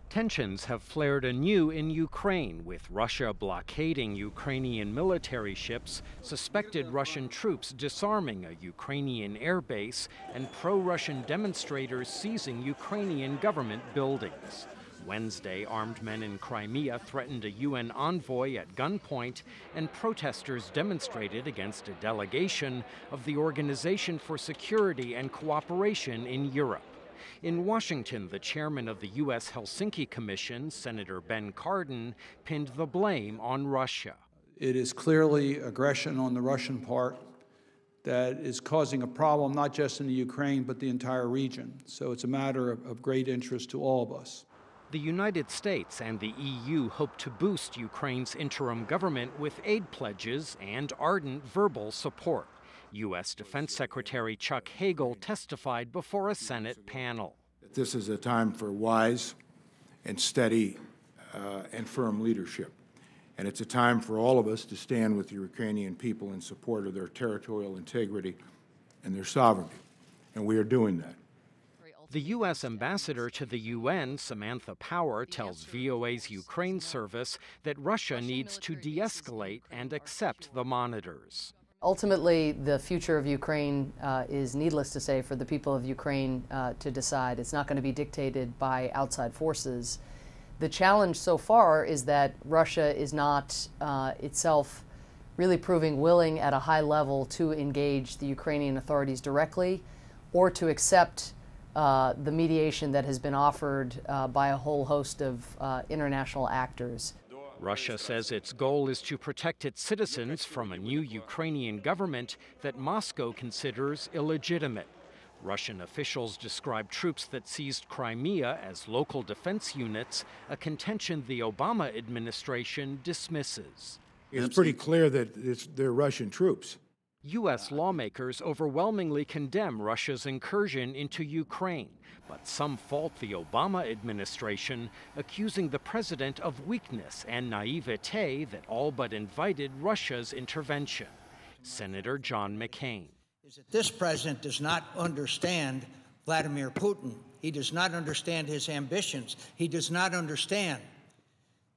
Tensions have flared anew in Ukraine, with Russia blockading Ukrainian military ships, suspected Russian troops disarming a Ukrainian airbase, and pro-Russian demonstrators seizing Ukrainian government buildings. Wednesday, armed men in Crimea threatened a UN envoy at gunpoint, and protesters demonstrated against a delegation of the Organization for Security and Cooperation in Europe. In Washington, the chairman of the U.S. Helsinki Commission, Senator Ben Cardin, pinned the blame on Russia. It is clearly aggression on the Russian part that is causing a problem not just in the Ukraine, but the entire region. So it's a matter of great interest to all of us. The United States and the EU hope to boost Ukraine's interim government with aid pledges and ardent verbal support. U.S. Defense Secretary Chuck Hagel testified before a Senate panel. This is a time for wise and steady and firm leadership. And it's a time for all of us to stand with the Ukrainian people in support of their territorial integrity and their sovereignty. And we are doing that. The U.S. ambassador to the UN, Samantha Power, tells VOA's Ukraine service that Russia needs to de-escalate and accept the monitors. Ultimately, the future of Ukraine is, needless to say, for the people of Ukraine to decide. It's not going to be dictated by outside forces. The challenge so far is that Russia is not itself really proving willing at a high level to engage the Ukrainian authorities directly or to accept the mediation that has been offered by a whole host of international actors. Russia says its goal is to protect its citizens from a new Ukrainian government that Moscow considers illegitimate. Russian officials describe troops that seized Crimea as local defense units, a contention the Obama administration dismisses. It's pretty clear that they're Russian troops. U.S. lawmakers overwhelmingly condemn Russia's incursion into Ukraine, but some fault the Obama administration, accusing the president of weakness and naivete that all but invited Russia's intervention. Senator John McCain. This president does not understand Vladimir Putin. He does not understand his ambitions. He does not understand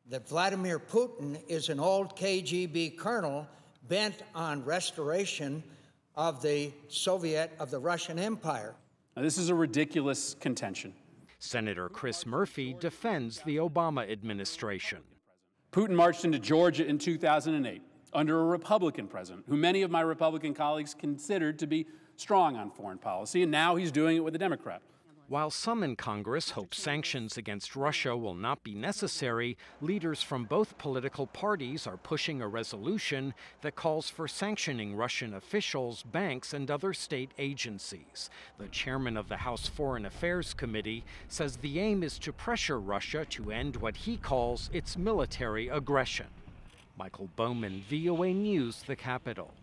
that Vladimir Putin is an old KGB colonel bent on restoration of the Russian Empire. Now, this is a ridiculous contention. Senator Chris Murphy defends the Obama administration. Putin marched into Georgia in 2008 under a Republican president, who many of my Republican colleagues considered to be strong on foreign policy, and now he's doing it with a Democrat. While some in Congress hope sanctions against Russia will not be necessary, leaders from both political parties are pushing a resolution that calls for sanctioning Russian officials, banks, and other state agencies. The chairman of the House Foreign Affairs Committee says the aim is to pressure Russia to end what he calls its military aggression. Michael Bowman, VOA News, the Capitol.